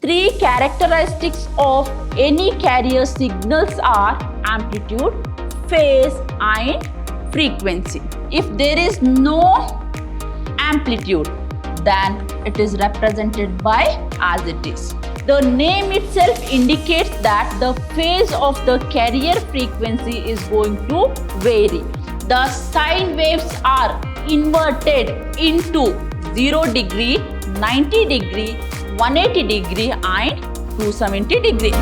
three characteristics of any carrier signals are amplitude, phase and frequency. If there is no amplitude, then it is represented by as it is. The name itself indicates that the phase of the carrier frequency is going to vary. The sine waves are inverted into 0 degree, 90 degree, 180 degree and 270 degree.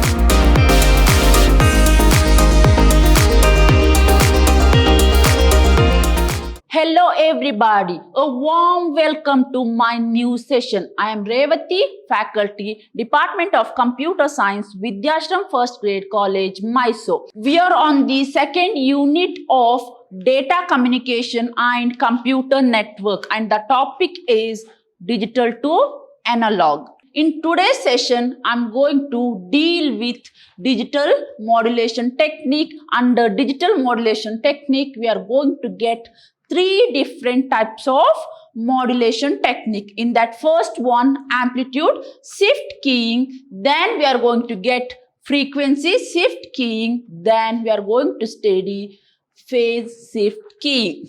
Hello everybody, a warm welcome to my new session. I am Revati, faculty, Department of Computer Science, Vidyashram First Grade College, Mysore. We are on the second unit of data communication and computer network, and the topic is digital to analog. In today's session, I'm going to deal with digital modulation technique. Under digital modulation technique, we are going to get three different types of modulation technique. In that first one, amplitude shift keying, then we are going to get frequency shift keying, then we are going to study phase shift keying.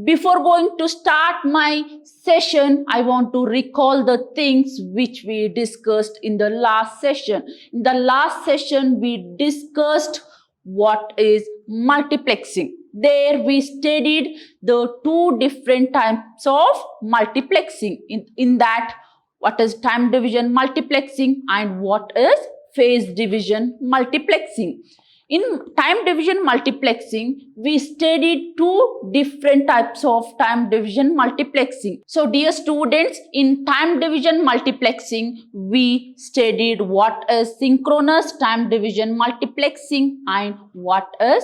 Before going to start my session, I want to recall the things which we discussed in the last session. In the last session, we discussed what is multiplexing. There we studied the two different types of multiplexing. In that, what is time division multiplexing and what is phase division multiplexing. In time division multiplexing, we studied two different types of time division multiplexing. So dear students, in time division multiplexing, we studied what is synchronous time division multiplexing and what is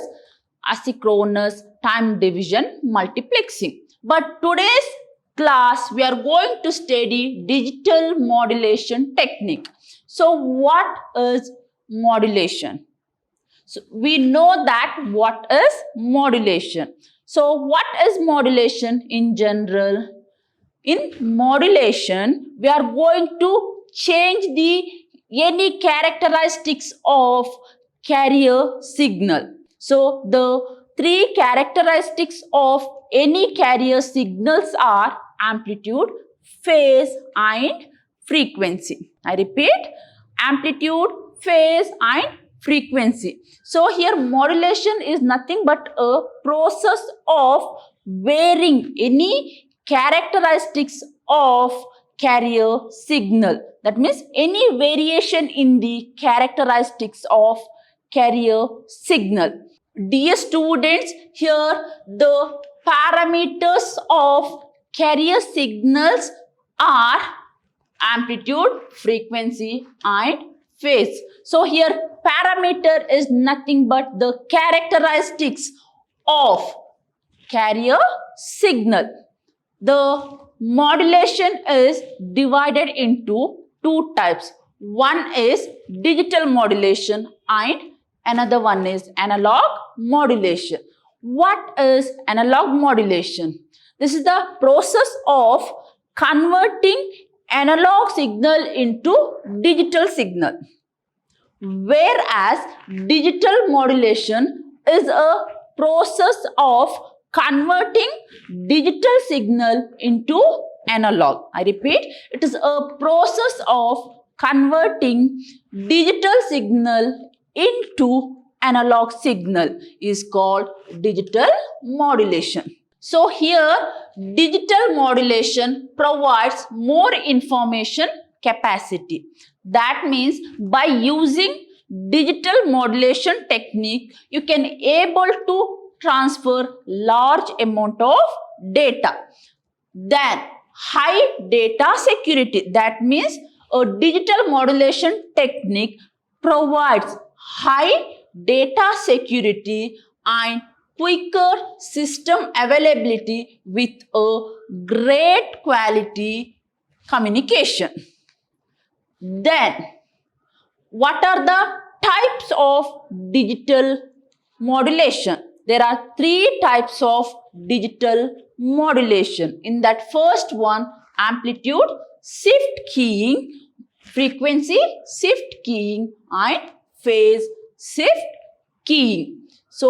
asynchronous time division multiplexing. But today's class, we are going to study digital modulation technique. So what is modulation? So we know that what is modulation. So what is modulation in general? In modulation, we are going to change any characteristics of carrier signal. So the three characteristics of any carrier signals are amplitude, phase and frequency. I repeat, amplitude, phase and frequency. So here modulation is nothing but a process of varying any characteristics of carrier signal. That means any variation in the characteristics of carrier signal. Dear students, here the parameters of carrier signals are amplitude, frequency and phase. So here parameter is nothing but the characteristics of carrier signal. The modulation is divided into two types. One is digital modulation and another one is analog modulation. What is analog modulation? This is the process of converting analog signal into digital signal. Whereas digital modulation is a process of converting digital signal into analog. I repeat, it is a process of converting digital signal into analog signal is called digital modulation. So here digital modulation provides more information capacity. That means by using digital modulation technique, you can able to transfer large amount of data. Then high data security. That means a digital modulation technique provides high data security and quicker system availability with a great quality communication. Then, what are the types of digital modulation? There are three types of digital modulation. In that first one, amplitude shift keying, frequency shift keying and phase shift keying. So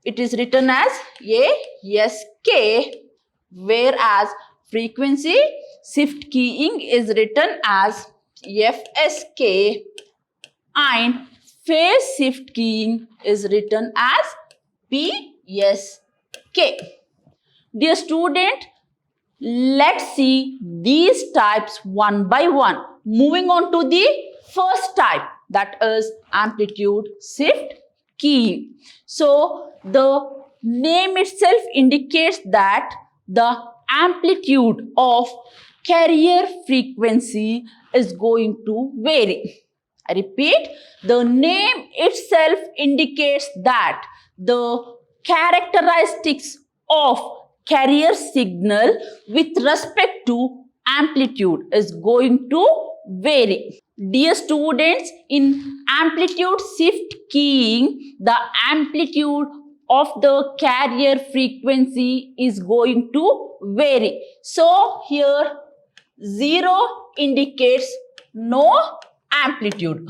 it is written as ASK, whereas frequency shift keying is written as FSK and phase shift keying is written as PSK. Dear student, let's see these types one by one. Moving on to the first type, that is amplitude shift keying. So the name itself indicates that the amplitude of carrier frequency is going to vary. I repeat, the name itself indicates that the characteristics of carrier signal with respect to amplitude is going to vary. Dear students, in amplitude shift keying, the amplitude of the carrier frequency is going to vary. So here 0 indicates no amplitude.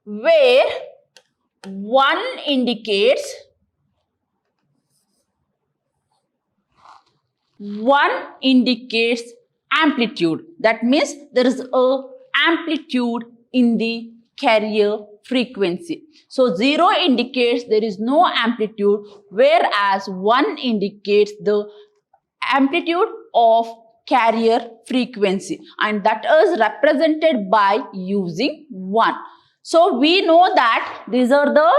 Where 1 indicates amplitude. That means there is a amplitude in the carrier frequency. So 0 indicates there is no amplitude, whereas 1 indicates the amplitude of carrier frequency, and that is represented by using 1. So we know that these are the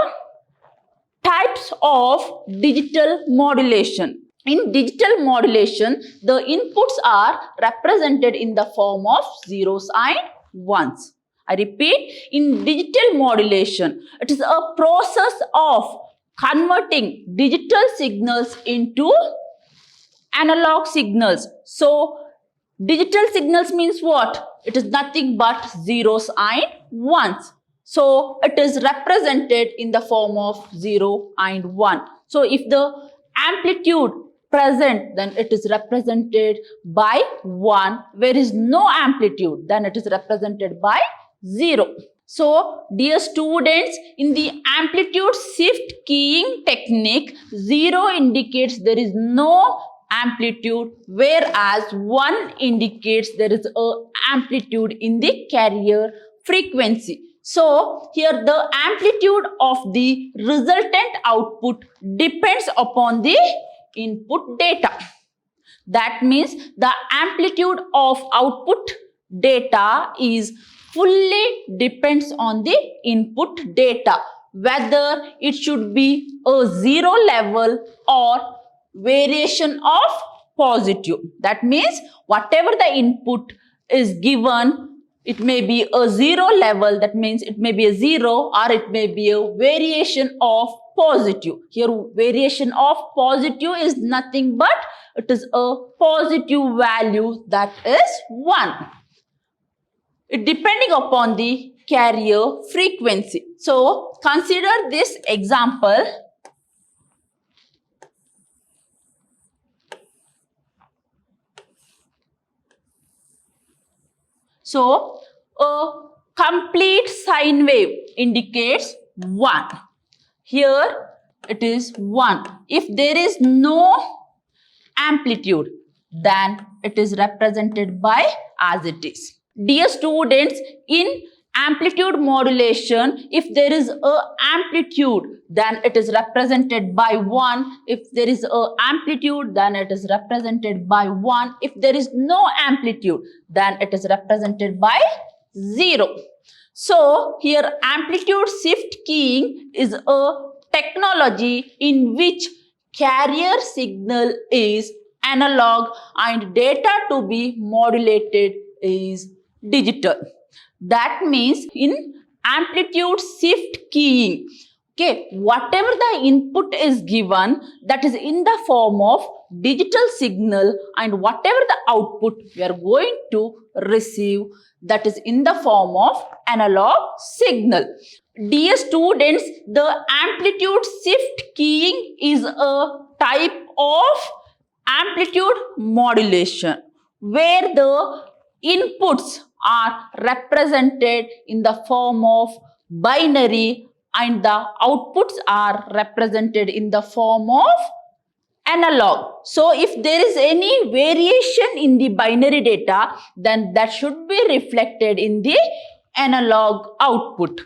types of digital modulation. In digital modulation, the inputs are represented in the form of zeros and ones. I repeat, in digital modulation, it is a process of converting digital signals into analog signals. So digital signals means what? It is nothing but zeros and ones. So it is represented in the form of 0 and 1. So if the amplitude present, then it is represented by 1. Where is no amplitude, then it is represented by 0. So dear students, in the amplitude shift keying technique, 0 indicates there is no amplitude, whereas 1 indicates there is an amplitude in the carrier frequency. So here the amplitude of the resultant output depends upon the input data. That means the amplitude of output data is fully depends on the input data, whether it should be a 0 level or variation of positive. That means whatever the input is given, it may be a 0 level, that means it may be a 0, or it may be a variation of positive. Here variation of positive is nothing but it is a positive value, that is 1. It depending upon the carrier frequency. So consider this example. So a complete sine wave indicates 1. Here it is 1. If there is no amplitude, then it is represented by as it is. Dear students, in amplitude modulation, if there is a amplitude, then it is represented by 1. If there is a amplitude, then it is represented by 1. If there is no amplitude, then it is represented by 0. So here amplitude shift keying is a technology in which carrier signal is analog and data to be modulated is digital. That means in amplitude shift keying, okay, whatever the input is given, that is in the form of digital signal, and whatever the output we are going to receive, that is in the form of analog signal. Dear students, the amplitude shift keying is a type of amplitude modulation, where the inputs are represented in the form of binary and the outputs are represented in the form of analog. So if there is any variation in the binary data, then that should be reflected in the analog output.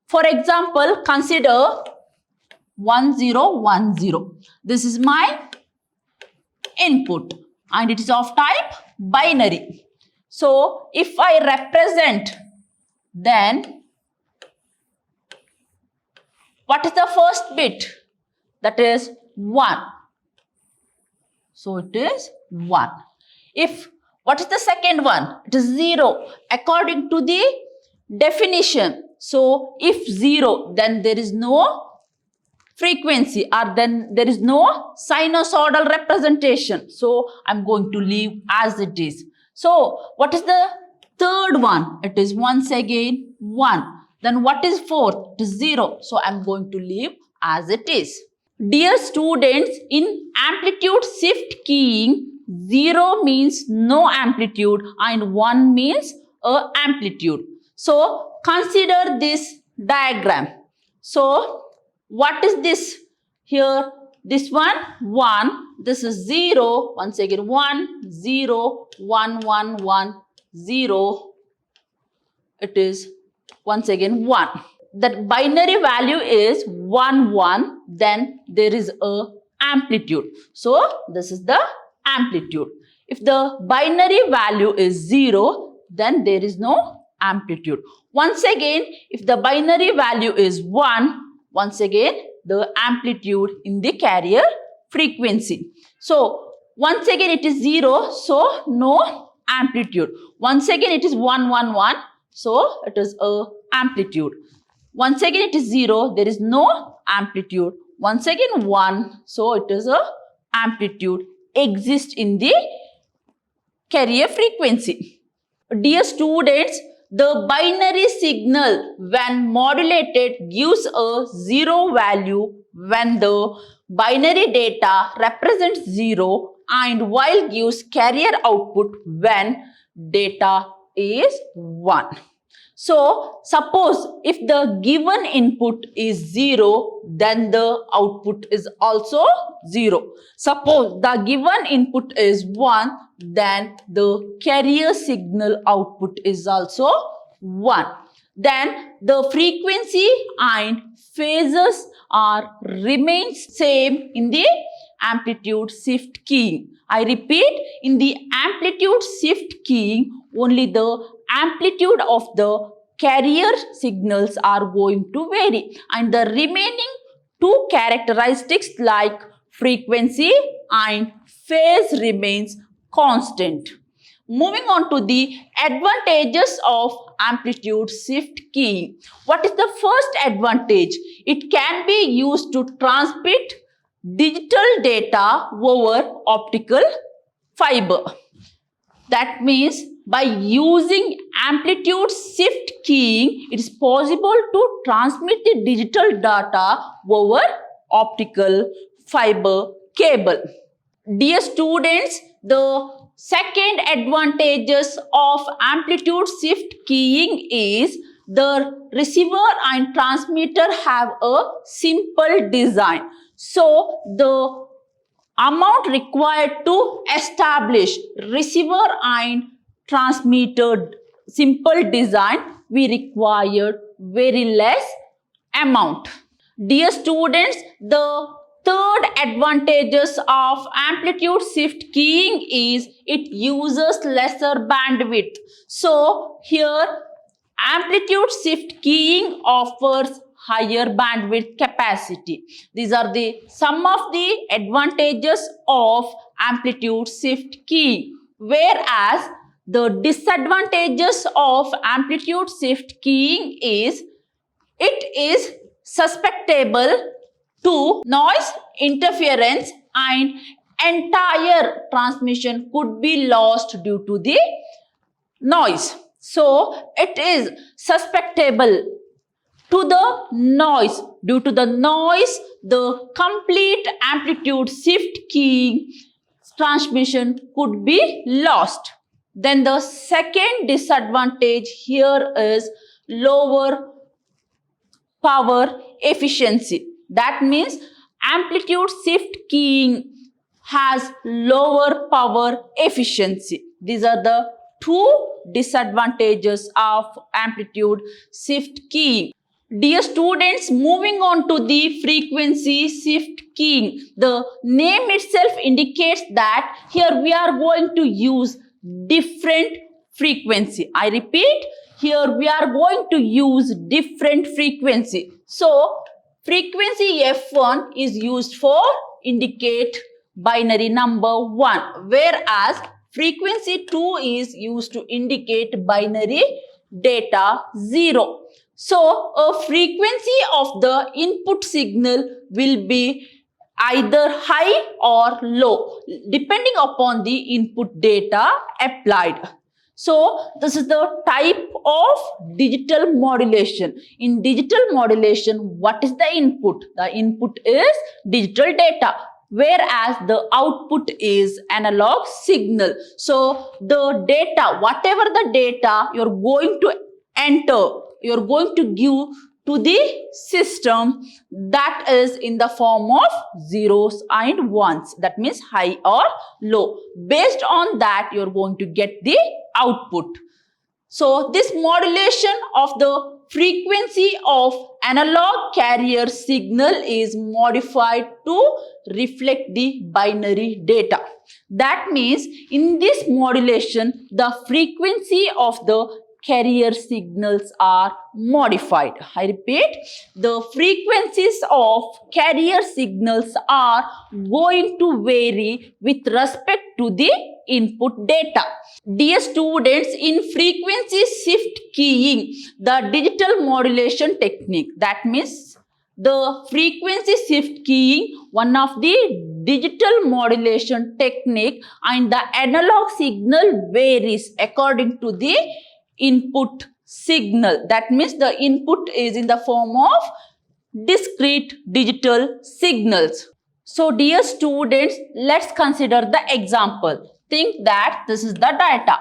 For example, consider 1010. This is my input and it is of type binary. So if I represent, then what is the first bit? That is 1. So it is 1. What is the second one? It is 0 according to the definition. So if 0, then there is no frequency, or then there is no sinusoidal representation. So I'm going to leave as it is. So what is the third one? It is once again 1. Then what is fourth? It is 0. So I'm going to leave as it is. Dear students, in amplitude shift keying, 0 means no amplitude and 1 means a amplitude. So consider this diagram. So what is this here? This one 1, this is 0, once again 1, 0, 1, 1, 1, 0. It is once again 1. That binary value is 1, 1, then there is a amplitude. So this is the amplitude. If the binary value is 0, then there is no amplitude. Once again, if the binary value is 1, once again the amplitude in the carrier frequency. So once again it is 0, so no amplitude. Once again it is 1, 1, 1, so it is a amplitude. Once again it is 0, there is no amplitude. Once again 1, so it is a amplitude exists in the carrier frequency. Dear students, the binary signal when modulated gives a 0 value when the binary data represents 0 and while gives carrier output when data is 1. So suppose if the given input is 0, then the output is also 0. Suppose the given input is 1, then the carrier signal output is also 1. Then the frequency and phases are remains same in the amplitude shift keying. I repeat, in the amplitude shift keying, only the amplitude of the carrier signals are going to vary and the remaining two characteristics like frequency and phase remains constant. Moving on to the advantages of amplitude shift keying. What is the first advantage? It can be used to transmit digital data over optical fiber. That means by using amplitude shift keying, it is possible to transmit the digital data over optical fiber cable. Dear students, the second advantages of amplitude shift keying is the receiver and transmitter have a simple design. So the amount required to establish receiver and transmitter simple design, we required very less amount. Dear students, the third advantages of amplitude shift keying is it uses lesser bandwidth. So here amplitude shift keying offers higher bandwidth capacity. These are the some of the advantages of amplitude shift keying. Whereas the disadvantages of amplitude shift keying is it is susceptible to noise interference and entire transmission could be lost due to the noise. So it is susceptible to the noise. Due to the noise, the complete amplitude shift keying transmission could be lost. Then the second disadvantage here is lower power efficiency. That means amplitude shift keying has lower power efficiency. These are the two disadvantages of amplitude shift keying. Dear students, moving on to the frequency shift keying. The name itself indicates that here we are going to use different frequency. I repeat, here we are going to use different frequency. So, frequency F1 is used for indicate binary number 1, whereas frequency 2 is used to indicate binary data 0. So, a frequency of the input signal will be either high or low, depending upon the input data applied. So, this is the type of digital modulation. In digital modulation, what is the input? The input is digital data, whereas the output is analog signal. So, the data, whatever the data you're going to enter, you're going to give to the system, that is in the form of zeros and ones. That means high or low. Based on that, you're going to get the output. So, this modulation of the frequency of analog carrier signal is modified to reflect the binary data. That means in this modulation, the frequency of the carrier signals are modified. I repeat, the frequencies of carrier signals are going to vary with respect to the input data. Dear students, in frequency shift keying, the digital modulation technique, that means the frequency shift keying, one of the digital modulation technique, and the analog signal varies according to the input signal. That means the input is in the form of discrete digital signals. So, dear students, let's consider the example. Think that this is the data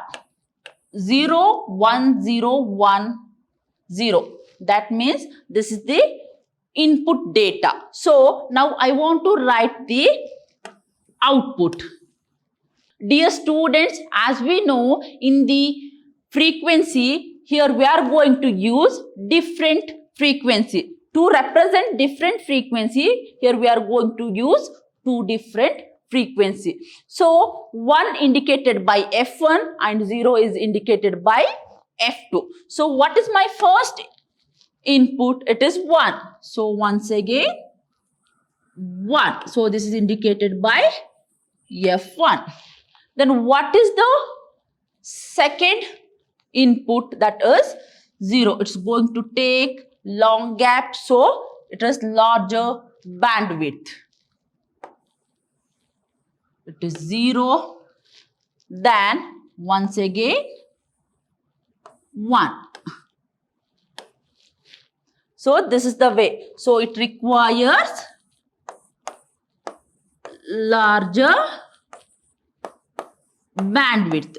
0, 1, 0, 1, 0. That means this is the input data. So, now I want to write the output. Dear students, as we know, in the frequency, here we are going to use different frequency. To represent different frequency, here we are going to use two different frequency. So, 1 indicated by F1 and 0 is indicated by F2. So, what is my first input? It is 1. So, once again, 1. So, this is indicated by F1. Then, what is the second input? That is 0. It's going to take long gap, so it is larger bandwidth. It is 0. Then once again 1. So this is the way. So it requires larger bandwidth.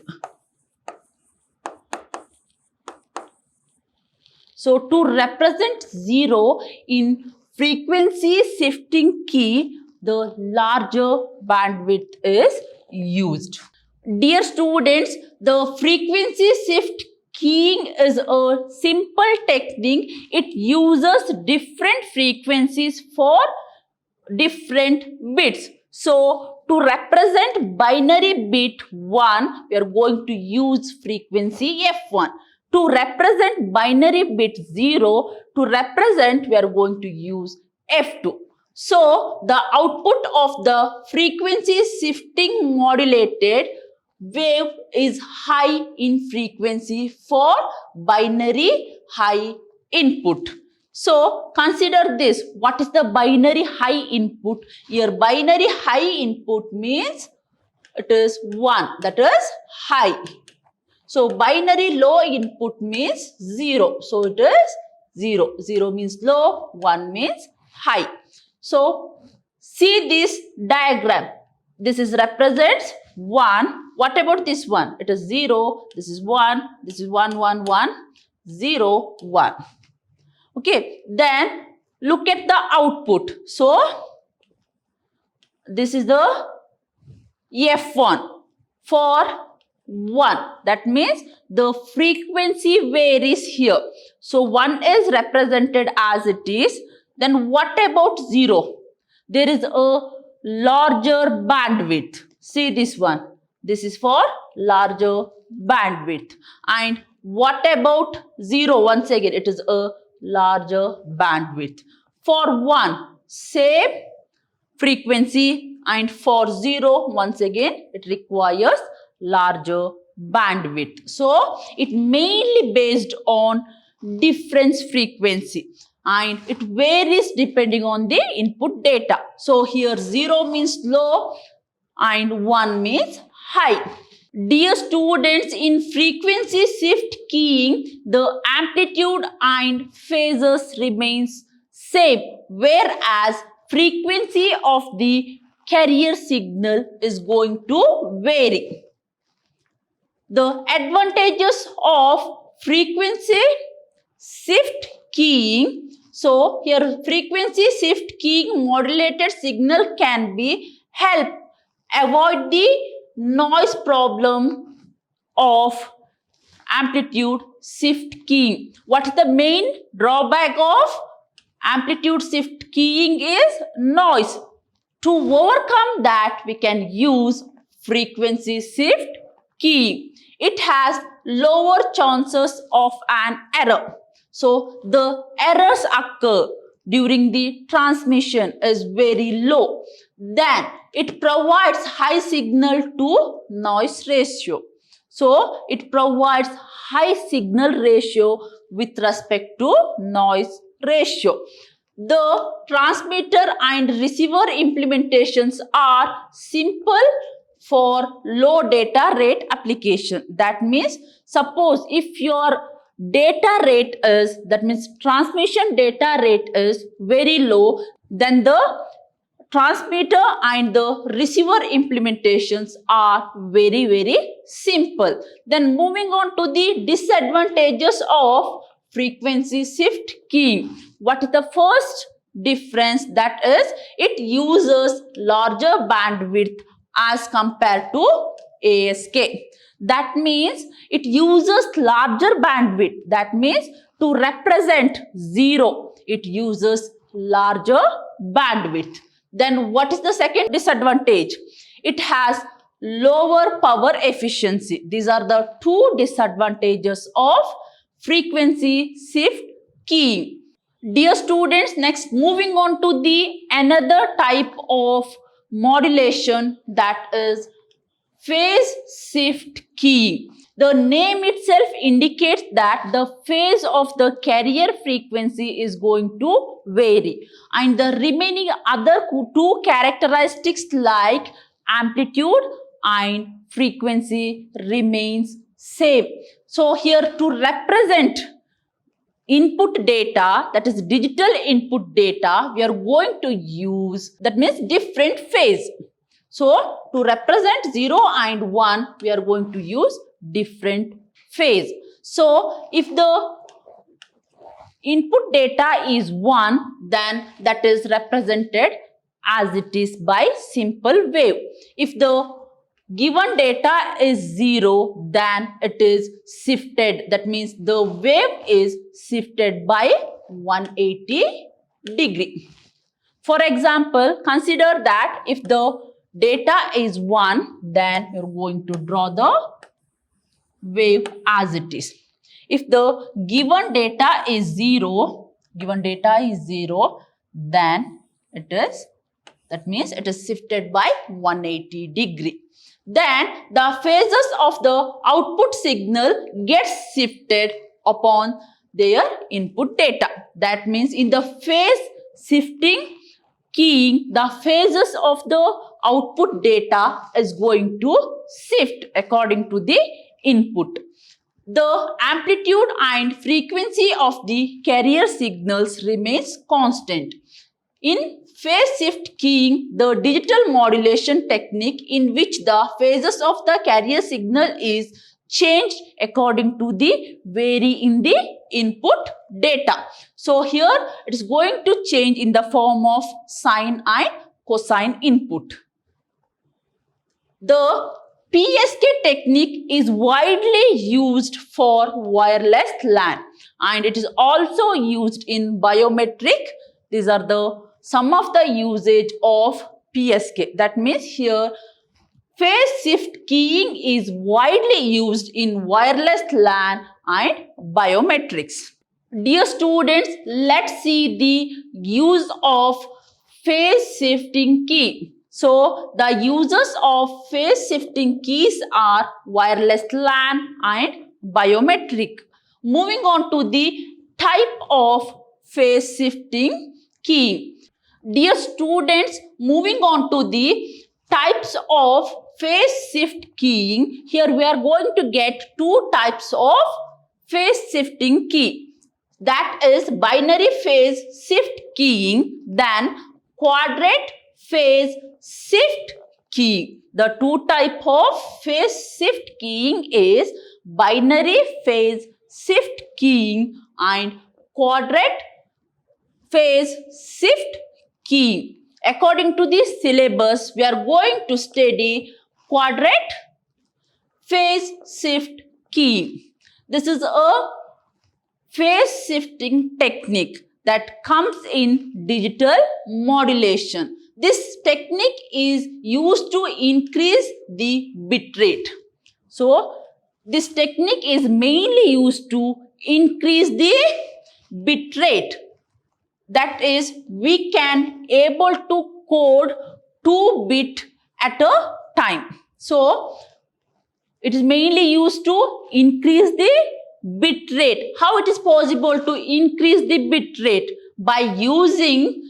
So, to represent 0 in frequency shifting key, the larger bandwidth is used. Dear students, the frequency shift keying is a simple technique. It uses different frequencies for different bits. So, to represent binary bit 1, we are going to use frequency F1. To represent binary bit 0, to represent, we are going to use F2. So, the output of the frequency shifting modulated wave is high in frequency for binary high input. So, consider this. What is the binary high input? Here, binary high input means it is 1, that is high. So, binary low input means 0. So, it is 0. 0 means low, 1 means high. So, see this diagram. this is represents 1. What about this one? It is 0. This is 1. This is 1, 1, 1, 0, 1. Okay. Then look at the output. So this is the F1 for 1. That means the frequency varies here. So 1 is represented as it is. Then what about 0? There is a larger bandwidth. See this one. This is for larger bandwidth. And what about 0? Once again, it is a larger bandwidth. For 1, same frequency, and for 0, once again, it requires larger bandwidth. So it mainly based on difference frequency, and it varies depending on the input data. So here 0 means low and 1 means high. Dear students, in frequency shift keying, the amplitude and phases remains same, whereas frequency of the carrier signal is going to vary. The advantages of frequency shift keying. So here frequency shift keying modulated signal can be help avoid the noise problem of amplitude shift keying. What is the main drawback of amplitude shift keying is noise. To overcome that, we can use frequency shift keying. It has lower chances of an error. So the errors occur during the transmission is very low. Then it provides high signal to noise ratio. So it provides high signal ratio with respect to noise ratio. The transmitter and receiver implementations are simple for low data rate application. That means suppose if your data rate is, that means transmission data rate is very low, then the transmitter and the receiver implementations are very, very simple. Then moving on to the disadvantages of frequency shift keying. What is the first difference? That is, it uses larger bandwidth as compared to ASK. That means it uses larger bandwidth. That means to represent 0, it uses larger bandwidth. Then what is the second disadvantage? It has lower power efficiency. These are the two disadvantages of frequency shift keying. Dear students, next moving on to the another type of modulation, that is phase shift keying. The name itself indicates that the phase of the carrier frequency is going to vary, and the remaining other two characteristics like amplitude and frequency remains same. So here to represent input data, that is digital input data, we are going to use, that means different phase. So to represent 0 and 1, we are going to use different phase. So if the input data is 1, then that is represented as it is by simple wave. If the given data is 0, then it is shifted. That means the wave is shifted by 180 degree. For example, consider that if the data is 1, then you're going to draw the wave as it is. If the given data is 0, then it is, that means it is shifted by 180 degree. Then the phases of the output signal gets shifted upon their input data. That means in the phase shifting keying, the phases of the output data is going to shift according to the input. The amplitude and frequency of the carrier signals remains constant. In phase shift keying the digital modulation technique in which the phases of the carrier signal is changed according to the vary in the input data. So here it is going to change in the form of sine and cosine input. The PSK technique is widely used for wireless LAN and it is also used in biometric. These are some of the usage of PSK. That means here phase shift keying is widely used in wireless LAN and biometrics. Dear students, let's see the use of phase shifting key. So, the uses of phase shifting keys are wireless LAN and biometric. Moving on to the type of phase shifting key. Dear students, moving on to the types of phase shift keying. Here we are going to get two types of phase shifting key. That is binary phase shift keying, then quadrant phase shift key. The two type of phase shift keying is binary phase shift keying and quadrant phase shift key. According to the syllabus, we are going to study quadrant phase shift key. This is a phase shifting technique that comes in digital modulation. This technique is used to increase the bit rate. So, this technique is mainly used to increase the bit rate. That is, we can able to code 2 bit at a time. So, it is mainly used to increase the bit rate. How it is possible to increase the bit rate? By using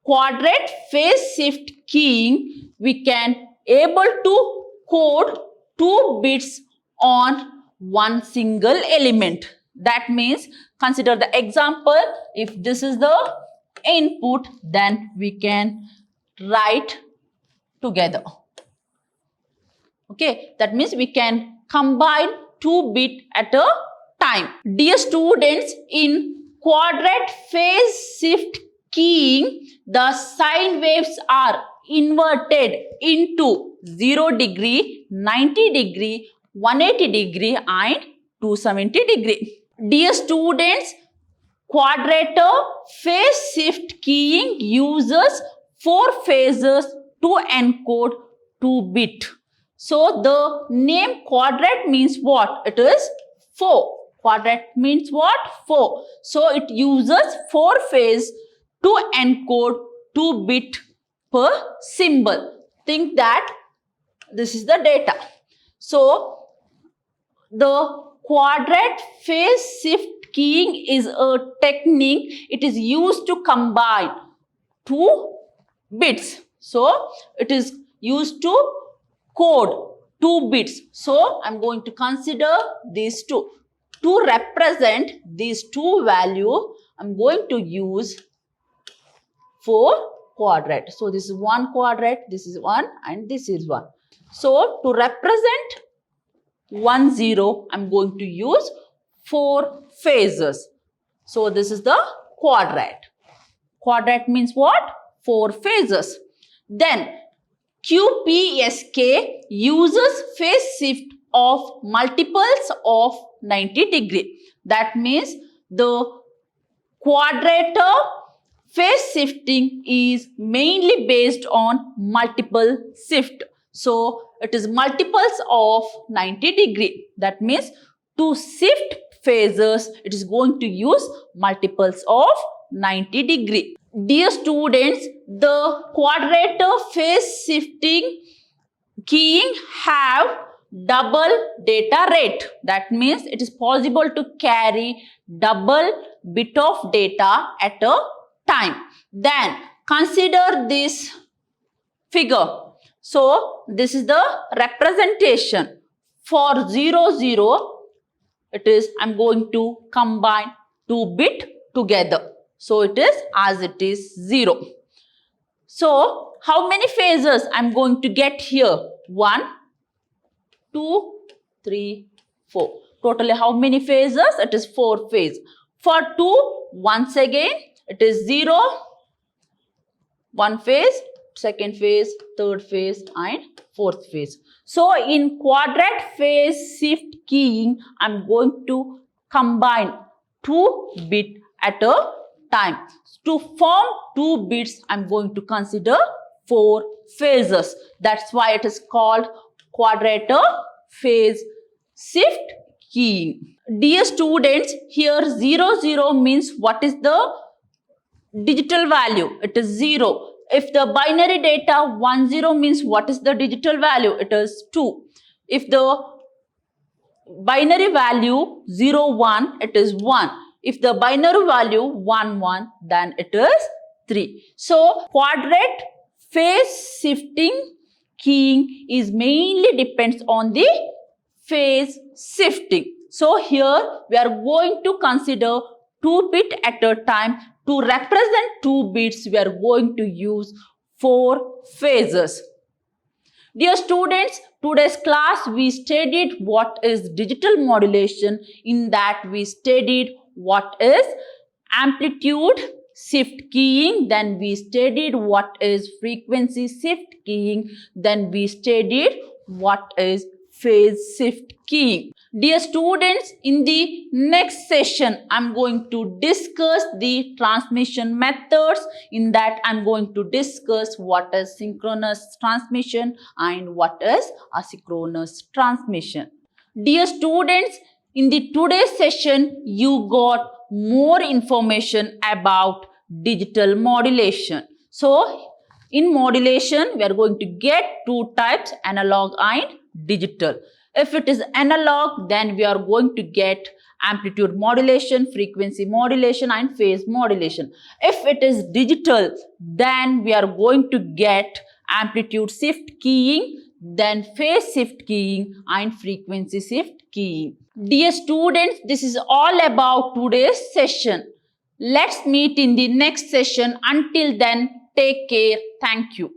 quadrant phase shift keying, we can able to code 2 bits on one single element. That means, consider the example, if this is the input, then we can write together. Okay, that means we can combine 2 bits at a time. Dear students, in quadrant phase shift keying, the sine waves are inverted into 0 degree, 90 degree, 180 degree and 270 degree. Dear students, quadrant phase shift keying uses 4 phases to encode 2 bit. So, the name quadrant means what? It is 4. Quadrant means what? 4. So, it uses 4 phases to encode 2 bit per symbol. Think that this is the data. So, the quadrant phase shift keying is a technique. It is used to combine 2 bits. So, it is used to code 2 bits. So, I am going to consider these two. To represent these two values, I am going to use 4 quadrant. So, this is 1 quadrant, this is 1 and this is 1. So, to represent 1, 0, I am going to use 4 phases. So, this is the quadrant. Quadrant means what? 4 phases. Then, QPSK uses phase shift of multiples of 90 degree. That means the quadrant phase shifting is mainly based on multiple shift. So, it is multiples of 90 degree. That means to shift phases, it is going to use multiples of 90 degree. Dear students, the quadrant phase shifting keying have double data rate. That means it is possible to carry double bit of data at a time. Then consider this figure. So, this is the representation. For 0, 0, it is, I am going to combine 2 bit together. So, it is as it is 0. So, how many phases I'm going to get here? 1, 2, 3, 4. Totally how many phases? It is 4 phases. For 2, once again, it is 0, 1 phase, second phase, third phase and fourth phase. So, in quadrant phase shift keying, I'm going to combine 2 bits at a time. To form 2 bits, I'm going to consider 4 phases. That's why it is called quadrant phase shift keying. Dear students, here 0, 0 means what is the digital value? It is 0. If the binary data 1, 0 means what is the digital value? It is 2. If the binary value 0, 1, it is 1. If the binary value 1, 1, then it is 3. So, quadrant phase shifting keying is mainly depends on the phase shifting. So, here we are going to consider 2 bits at a time. To represent 2 bits, we are going to use 4 phases. Dear students, today's class we studied what is digital modulation. In that we studied what is amplitude shift keying, then we studied what is frequency shift keying, then we studied what is phase shift keying. Dear students, in the next session, I'm going to discuss the transmission methods. In that, I'm going to discuss what is synchronous transmission and what is asynchronous transmission. Dear students, in the today's session, you got more information about digital modulation. So, in modulation, we are going to get 2 types, analog and digital. If it is analog, then we are going to get amplitude modulation, frequency modulation and phase modulation. If it is digital, then we are going to get amplitude shift keying, then phase shift keying and frequency shift keying. Dear students, this is all about today's session. Let's meet in the next session. Until then, take care. Thank you.